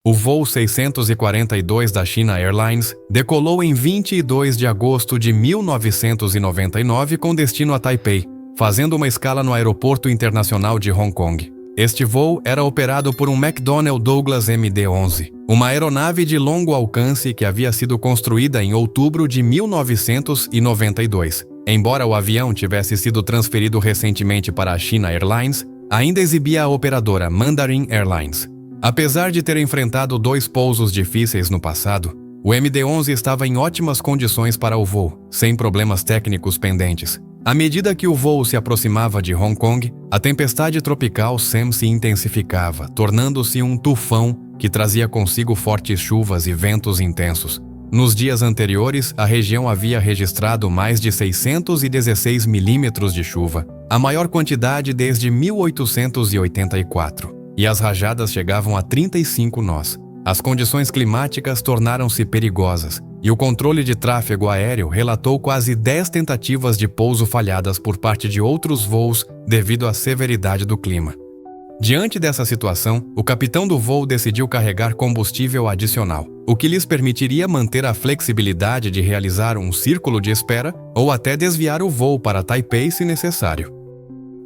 O voo 642 da China Airlines decolou em 22 de agosto de 1999 com destino a Taipei, fazendo uma escala no Aeroporto Internacional de Hong Kong. Este voo era operado por um McDonnell Douglas MD-11, uma aeronave de longo alcance que havia sido construída em outubro de 1992. Embora o avião tivesse sido transferido recentemente para a China Airlines, ainda exibia a operadora Mandarin Airlines. Apesar de ter enfrentado 2 pousos difíceis no passado, o MD-11 estava em ótimas condições para o voo, sem problemas técnicos pendentes. À medida que o voo se aproximava de Hong Kong, a tempestade tropical Sam se intensificava, tornando-se um tufão que trazia consigo fortes chuvas e ventos intensos. Nos dias anteriores, a região havia registrado mais de 616 milímetros de chuva, a maior quantidade desde 1884. E as rajadas chegavam a 35 nós. As condições climáticas tornaram-se perigosas, e o controle de tráfego aéreo relatou quase 10 tentativas de pouso falhadas por parte de outros voos devido à severidade do clima. Diante dessa situação, o capitão do voo decidiu carregar combustível adicional, o que lhes permitiria manter a flexibilidade de realizar um círculo de espera ou até desviar o voo para Taipei se necessário.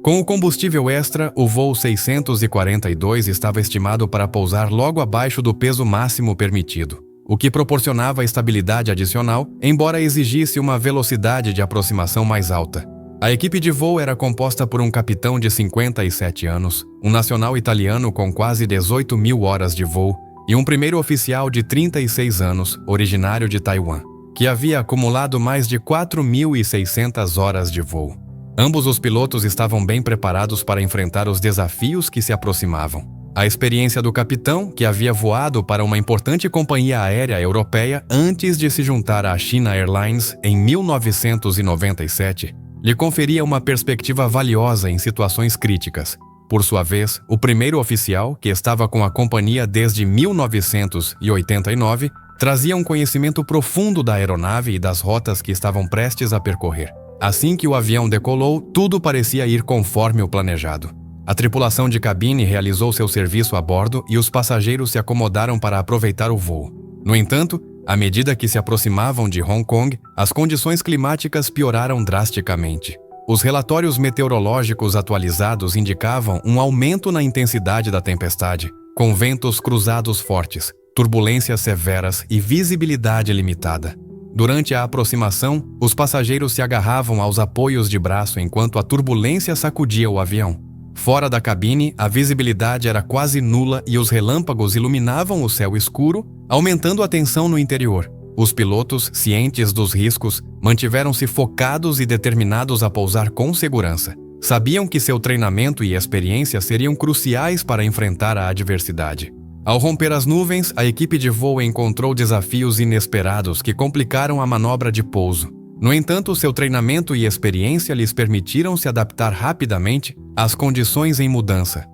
Com o combustível extra, o voo 642 estava estimado para pousar logo abaixo do peso máximo permitido, o que proporcionava estabilidade adicional, embora exigisse uma velocidade de aproximação mais alta. A equipe de voo era composta por um capitão de 57 anos, um nacional italiano com quase 18 mil horas de voo e um primeiro oficial de 36 anos, originário de Taiwan, que havia acumulado mais de 4.600 horas de voo. Ambos os pilotos estavam bem preparados para enfrentar os desafios que se aproximavam. A experiência do capitão, que havia voado para uma importante companhia aérea europeia antes de se juntar à China Airlines em 1997, lhe conferia uma perspectiva valiosa em situações críticas. Por sua vez, o primeiro oficial, que estava com a companhia desde 1989, trazia um conhecimento profundo da aeronave e das rotas que estavam prestes a percorrer. Assim que o avião decolou, tudo parecia ir conforme o planejado. A tripulação de cabine realizou seu serviço a bordo e os passageiros se acomodaram para aproveitar o voo. No entanto, à medida que se aproximavam de Hong Kong, as condições climáticas pioraram drasticamente. Os relatórios meteorológicos atualizados indicavam um aumento na intensidade da tempestade, com ventos cruzados fortes, turbulências severas e visibilidade limitada. Durante a aproximação, os passageiros se agarravam aos apoios de braço enquanto a turbulência sacudia o avião. Fora da cabine, a visibilidade era quase nula e os relâmpagos iluminavam o céu escuro, aumentando a tensão no interior. Os pilotos, cientes dos riscos, mantiveram-se focados e determinados a pousar com segurança. Sabiam que seu treinamento e experiência seriam cruciais para enfrentar a adversidade. Ao romper as nuvens, a equipe de voo encontrou desafios inesperados que complicaram a manobra de pouso. No entanto, seu treinamento e experiência lhes permitiram se adaptar rapidamente às condições em mudança.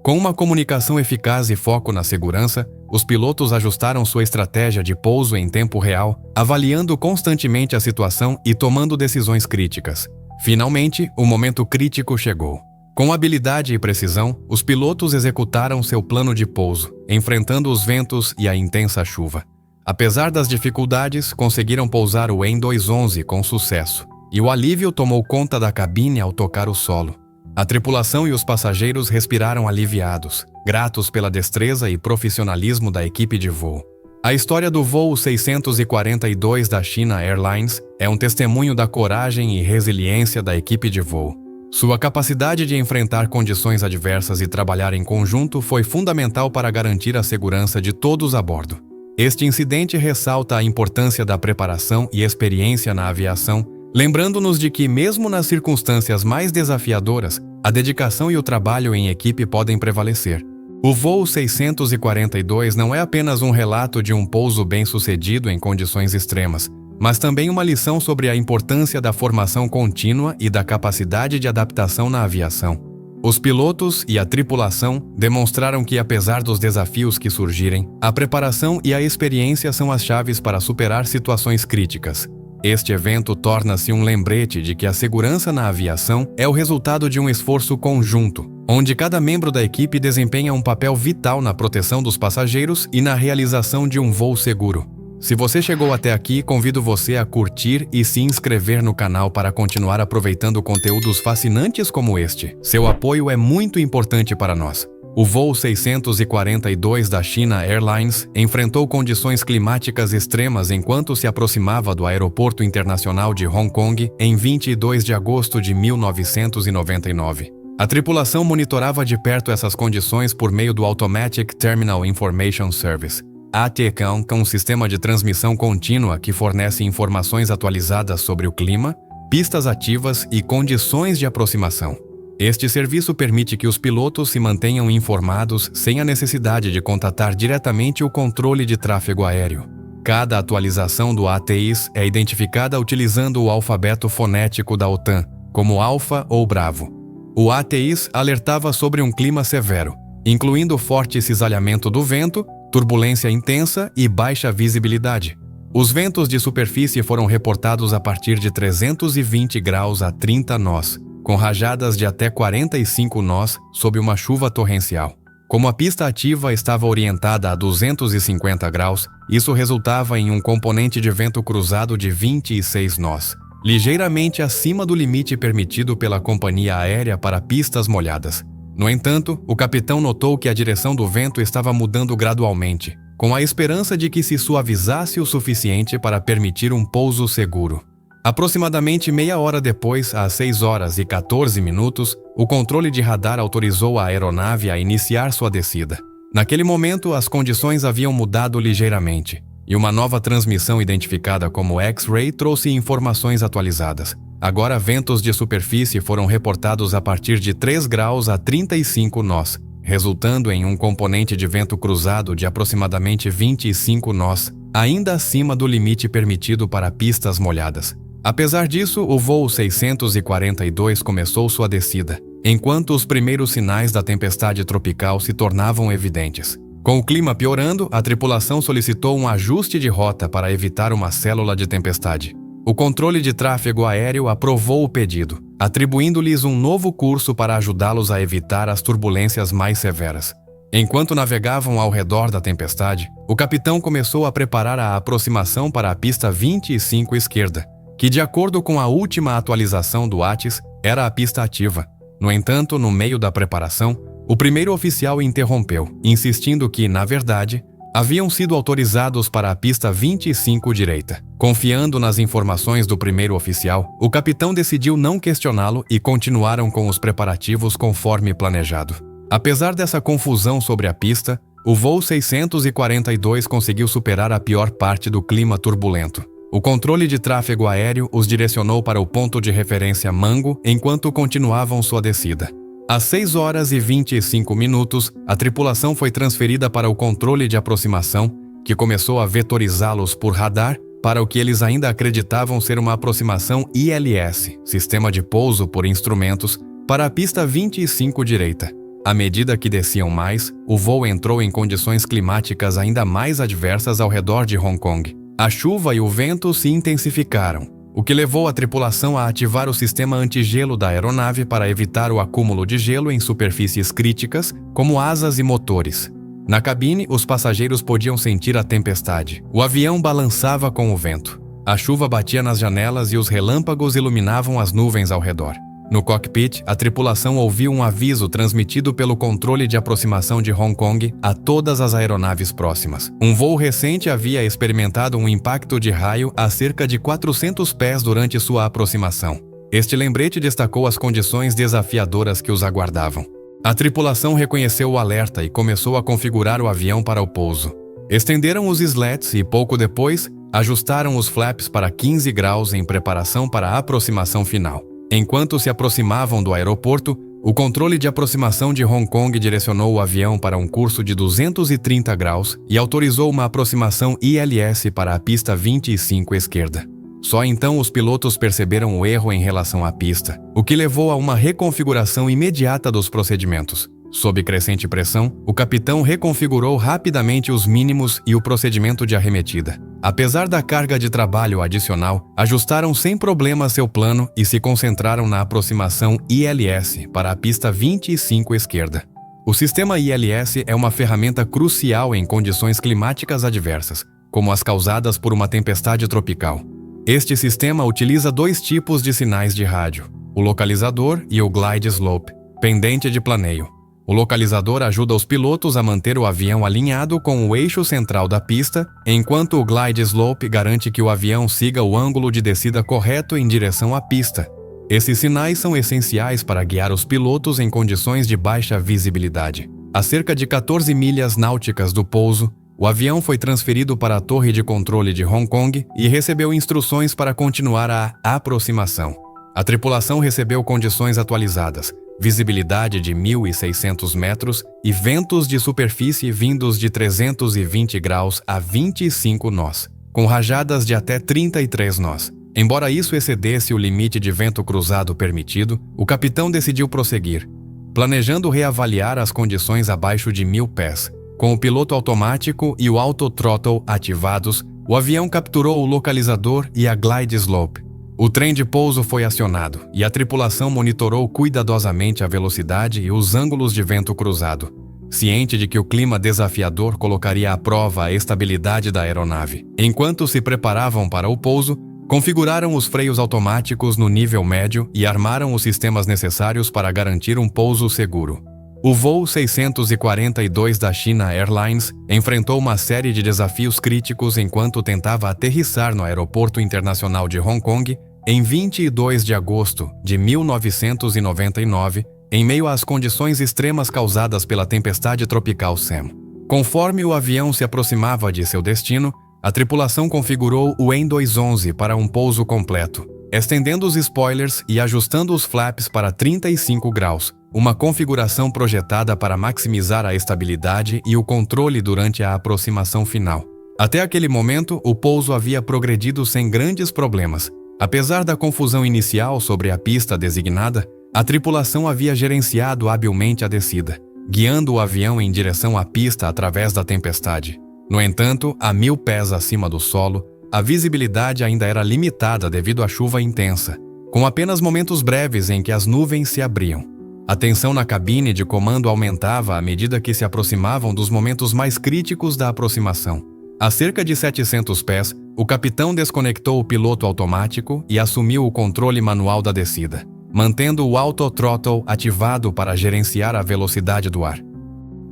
Com uma comunicação eficaz e foco na segurança, os pilotos ajustaram sua estratégia de pouso em tempo real, avaliando constantemente a situação e tomando decisões críticas. Finalmente, o momento crítico chegou. Com habilidade e precisão, os pilotos executaram seu plano de pouso, enfrentando os ventos e a intensa chuva. Apesar das dificuldades, conseguiram pousar o EN-211 com sucesso, e o alívio tomou conta da cabine ao tocar o solo. A tripulação e os passageiros respiraram aliviados, gratos pela destreza e profissionalismo da equipe de voo. A história do voo 642 da China Airlines é um testemunho da coragem e resiliência da equipe de voo. Sua capacidade de enfrentar condições adversas e trabalhar em conjunto foi fundamental para garantir a segurança de todos a bordo. Este incidente ressalta a importância da preparação e experiência na aviação, lembrando-nos de que, mesmo nas circunstâncias mais desafiadoras, a dedicação e o trabalho em equipe podem prevalecer. O voo 642 não é apenas um relato de um pouso bem-sucedido em condições extremas, mas também uma lição sobre a importância da formação contínua e da capacidade de adaptação na aviação. Os pilotos e a tripulação demonstraram que, apesar dos desafios que surgirem, a preparação e a experiência são as chaves para superar situações críticas. Este evento torna-se um lembrete de que a segurança na aviação é o resultado de um esforço conjunto, onde cada membro da equipe desempenha um papel vital na proteção dos passageiros e na realização de um voo seguro. Se você chegou até aqui, convido você a curtir e se inscrever no canal para continuar aproveitando conteúdos fascinantes como este. Seu apoio é muito importante para nós. O voo 642 da China Airlines enfrentou condições climáticas extremas enquanto se aproximava do Aeroporto Internacional de Hong Kong em 22 de agosto de 1999. A tripulação monitorava de perto essas condições por meio do Automatic Terminal Information Service, ATCAM, um sistema de transmissão contínua que fornece informações atualizadas sobre o clima, pistas ativas e condições de aproximação. Este serviço permite que os pilotos se mantenham informados sem a necessidade de contatar diretamente o controle de tráfego aéreo. Cada atualização do ATIS é identificada utilizando o alfabeto fonético da OTAN, como Alfa ou Bravo. O ATIS alertava sobre um clima severo, incluindo forte cisalhamento do vento, turbulência intensa e baixa visibilidade. Os ventos de superfície foram reportados a partir de 320 graus a 30 nós, com rajadas de até 45 nós sob uma chuva torrencial. Como a pista ativa estava orientada a 250 graus, isso resultava em um componente de vento cruzado de 26 nós, ligeiramente acima do limite permitido pela companhia aérea para pistas molhadas. No entanto, o capitão notou que a direção do vento estava mudando gradualmente, com a esperança de que se suavizasse o suficiente para permitir um pouso seguro. Aproximadamente meia hora depois, às 6 horas e 14 minutos, o controle de radar autorizou a aeronave a iniciar sua descida. Naquele momento, as condições haviam mudado ligeiramente, e uma nova transmissão identificada como X-Ray trouxe informações atualizadas. Agora, ventos de superfície foram reportados a partir de 3 graus a 35 nós, resultando em um componente de vento cruzado de aproximadamente 25 nós, ainda acima do limite permitido para pistas molhadas. Apesar disso, o voo 642 começou sua descida, enquanto os primeiros sinais da tempestade tropical se tornavam evidentes. Com o clima piorando, a tripulação solicitou um ajuste de rota para evitar uma célula de tempestade. O controle de tráfego aéreo aprovou o pedido, atribuindo-lhes um novo curso para ajudá-los a evitar as turbulências mais severas. Enquanto navegavam ao redor da tempestade, o capitão começou a preparar a aproximação para a pista 25 esquerda, que, de acordo com a última atualização do ATIS, era a pista ativa. No entanto, no meio da preparação, o primeiro oficial interrompeu, insistindo que, na verdade, haviam sido autorizados para a pista 25 direita. Confiando nas informações do primeiro oficial, o capitão decidiu não questioná-lo e continuaram com os preparativos conforme planejado. Apesar dessa confusão sobre a pista, o voo 642 conseguiu superar a pior parte do clima turbulento. O controle de tráfego aéreo os direcionou para o ponto de referência Mango enquanto continuavam sua descida. Às 6 horas e 25 minutos, a tripulação foi transferida para o controle de aproximação, que começou a vetorizá-los por radar para o que eles ainda acreditavam ser uma aproximação ILS, Sistema de Pouso por Instrumentos, para a pista 25 direita. À medida que desciam mais, o voo entrou em condições climáticas ainda mais adversas ao redor de Hong Kong. A chuva e o vento se intensificaram, o que levou a tripulação a ativar o sistema antigelo da aeronave para evitar o acúmulo de gelo em superfícies críticas, como asas e motores. Na cabine, os passageiros podiam sentir a tempestade. O avião balançava com o vento. A chuva batia nas janelas e os relâmpagos iluminavam as nuvens ao redor. No cockpit, a tripulação ouviu um aviso transmitido pelo controle de aproximação de Hong Kong a todas as aeronaves próximas. Um voo recente havia experimentado um impacto de raio a cerca de 400 pés durante sua aproximação. Este lembrete destacou as condições desafiadoras que os aguardavam. A tripulação reconheceu o alerta e começou a configurar o avião para o pouso. Estenderam os slats e, pouco depois, ajustaram os flaps para 15 graus em preparação para a aproximação final. Enquanto se aproximavam do aeroporto, o controle de aproximação de Hong Kong direcionou o avião para um curso de 230 graus e autorizou uma aproximação ILS para a pista 25 esquerda. Só então os pilotos perceberam o erro em relação à pista, o que levou a uma reconfiguração imediata dos procedimentos. Sob crescente pressão, o capitão reconfigurou rapidamente os mínimos e o procedimento de arremetida. Apesar da carga de trabalho adicional, ajustaram sem problema seu plano e se concentraram na aproximação ILS para a pista 25 esquerda. O sistema ILS é uma ferramenta crucial em condições climáticas adversas, como as causadas por uma tempestade tropical. Este sistema utiliza dois tipos de sinais de rádio, o localizador e o glide slope, pendente de planeio. O localizador ajuda os pilotos a manter o avião alinhado com o eixo central da pista, enquanto o glide slope garante que o avião siga o ângulo de descida correto em direção à pista. Esses sinais são essenciais para guiar os pilotos em condições de baixa visibilidade. A cerca de 14 milhas náuticas do pouso, o avião foi transferido para a torre de controle de Hong Kong e recebeu instruções para continuar a aproximação. A tripulação recebeu condições atualizadas, visibilidade de 1.600 metros e ventos de superfície vindos de 320 graus a 25 nós, com rajadas de até 33 nós. Embora isso excedesse o limite de vento cruzado permitido, o capitão decidiu prosseguir, planejando reavaliar as condições abaixo de 1.000 pés. Com o piloto automático e o auto-throttle ativados, o avião capturou o localizador e a glide slope. O trem de pouso foi acionado e a tripulação monitorou cuidadosamente a velocidade e os ângulos de vento cruzado, ciente de que o clima desafiador colocaria à prova a estabilidade da aeronave. Enquanto se preparavam para o pouso, configuraram os freios automáticos no nível médio e armaram os sistemas necessários para garantir um pouso seguro. O voo 642 da China Airlines enfrentou uma série de desafios críticos enquanto tentava aterrissar no Aeroporto Internacional de Hong Kong em 22 de agosto de 1999, em meio às condições extremas causadas pela tempestade tropical Sam. Conforme o avião se aproximava de seu destino, a tripulação configurou o EN-211 para um pouso completo, estendendo os spoilers e ajustando os flaps para 35 graus, uma configuração projetada para maximizar a estabilidade e o controle durante a aproximação final. Até aquele momento, o pouso havia progredido sem grandes problemas. Apesar da confusão inicial sobre a pista designada, a tripulação havia gerenciado habilmente a descida, guiando o avião em direção à pista através da tempestade. No entanto, a 1.000 pés acima do solo, a visibilidade ainda era limitada devido à chuva intensa, com apenas momentos breves em que as nuvens se abriam. A tensão na cabine de comando aumentava à medida que se aproximavam dos momentos mais críticos da aproximação. A cerca de 700 pés, o capitão desconectou o piloto automático e assumiu o controle manual da descida, mantendo o auto-throttle ativado para gerenciar a velocidade do ar.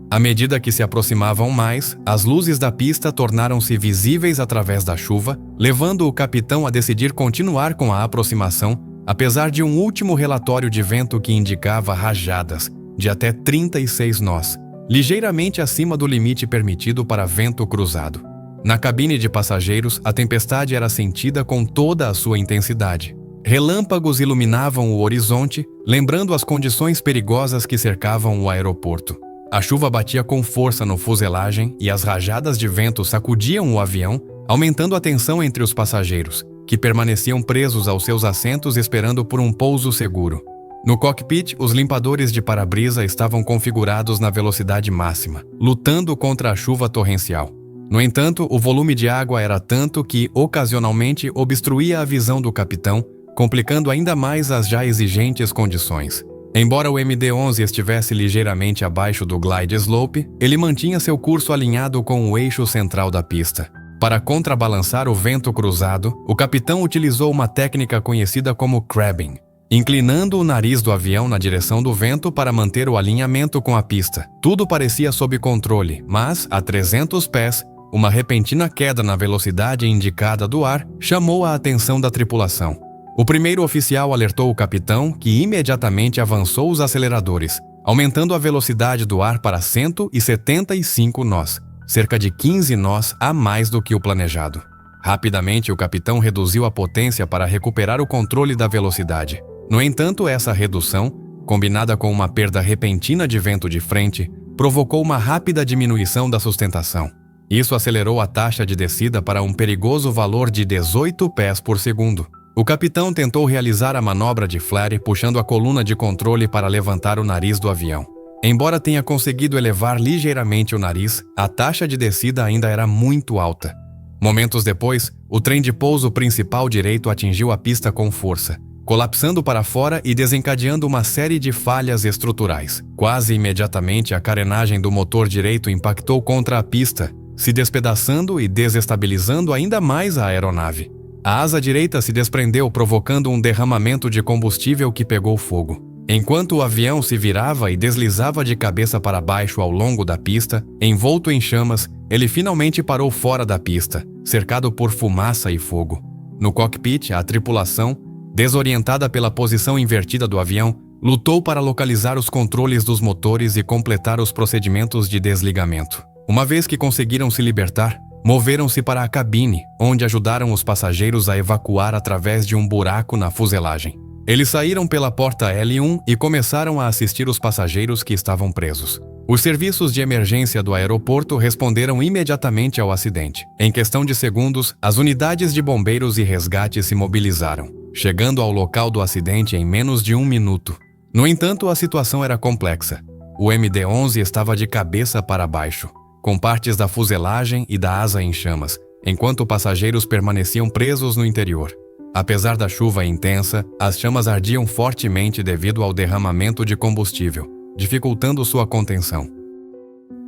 À medida que se aproximavam mais, as luzes da pista tornaram-se visíveis através da chuva, levando o capitão a decidir continuar com a aproximação, apesar de um último relatório de vento que indicava rajadas de até 36 nós, ligeiramente acima do limite permitido para vento cruzado. Na cabine de passageiros, a tempestade era sentida com toda a sua intensidade. Relâmpagos iluminavam o horizonte, lembrando as condições perigosas que cercavam o aeroporto. A chuva batia com força no fuselagem e as rajadas de vento sacudiam o avião, aumentando a tensão entre os passageiros, que permaneciam presos aos seus assentos esperando por um pouso seguro. No cockpit, os limpadores de para-brisa estavam configurados na velocidade máxima, lutando contra a chuva torrencial. No entanto, o volume de água era tanto que, ocasionalmente, obstruía a visão do capitão, complicando ainda mais as já exigentes condições. Embora o MD-11 estivesse ligeiramente abaixo do glide slope, ele mantinha seu curso alinhado com o eixo central da pista. Para contrabalançar o vento cruzado, o capitão utilizou uma técnica conhecida como crabbing, inclinando o nariz do avião na direção do vento para manter o alinhamento com a pista. Tudo parecia sob controle, mas, a 300 pés, uma repentina queda na velocidade indicada do ar chamou a atenção da tripulação. O primeiro oficial alertou o capitão, que imediatamente avançou os aceleradores, aumentando a velocidade do ar para 175 nós, cerca de 15 nós a mais do que o planejado. Rapidamente, o capitão reduziu a potência para recuperar o controle da velocidade. No entanto, essa redução, combinada com uma perda repentina de vento de frente, provocou uma rápida diminuição da sustentação. Isso acelerou a taxa de descida para um perigoso valor de 18 pés por segundo. O capitão tentou realizar a manobra de flare puxando a coluna de controle para levantar o nariz do avião. Embora tenha conseguido elevar ligeiramente o nariz, a taxa de descida ainda era muito alta. Momentos depois, o trem de pouso principal direito atingiu a pista com força, colapsando para fora e desencadeando uma série de falhas estruturais. Quase imediatamente, a carenagem do motor direito impactou contra a pista, se despedaçando e desestabilizando ainda mais a aeronave. A asa direita se desprendeu, provocando um derramamento de combustível que pegou fogo. Enquanto o avião se virava e deslizava de cabeça para baixo ao longo da pista, envolto em chamas, ele finalmente parou fora da pista, cercado por fumaça e fogo. No cockpit, a tripulação, desorientada pela posição invertida do avião, lutou para localizar os controles dos motores e completar os procedimentos de desligamento. Uma vez que conseguiram se libertar, moveram-se para a cabine, onde ajudaram os passageiros a evacuar através de um buraco na fuselagem. Eles saíram pela porta L1 e começaram a assistir os passageiros que estavam presos. Os serviços de emergência do aeroporto responderam imediatamente ao acidente. Em questão de segundos, as unidades de bombeiros e resgate se mobilizaram, chegando ao local do acidente em menos de 1 minuto. No entanto, a situação era complexa. O MD-11 estava de cabeça para baixo, com partes da fuselagem e da asa em chamas, enquanto passageiros permaneciam presos no interior. Apesar da chuva intensa, as chamas ardiam fortemente devido ao derramamento de combustível, dificultando sua contenção.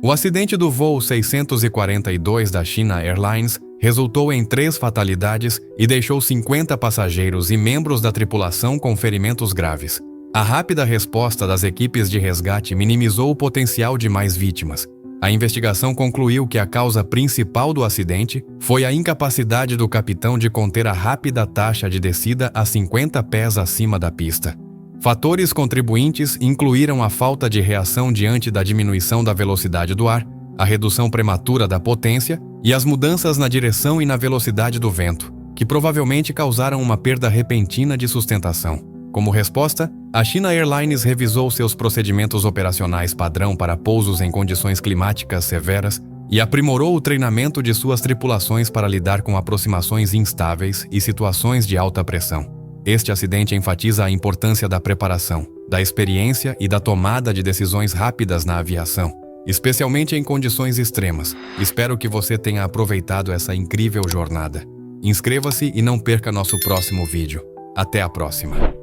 O acidente do voo 642 da China Airlines resultou em 3 fatalidades e deixou 50 passageiros e membros da tripulação com ferimentos graves. A rápida resposta das equipes de resgate minimizou o potencial de mais vítimas. A investigação concluiu que a causa principal do acidente foi a incapacidade do capitão de conter a rápida taxa de descida a 50 pés acima da pista. Fatores contribuintes incluíram a falta de reação diante da diminuição da velocidade do ar, a redução prematura da potência e as mudanças na direção e na velocidade do vento, que provavelmente causaram uma perda repentina de sustentação. Como resposta, a China Airlines revisou seus procedimentos operacionais padrão para pousos em condições climáticas severas e aprimorou o treinamento de suas tripulações para lidar com aproximações instáveis e situações de alta pressão. Este acidente enfatiza a importância da preparação, da experiência e da tomada de decisões rápidas na aviação, especialmente em condições extremas. Espero que você tenha aproveitado essa incrível jornada. Inscreva-se e não perca nosso próximo vídeo. Até a próxima!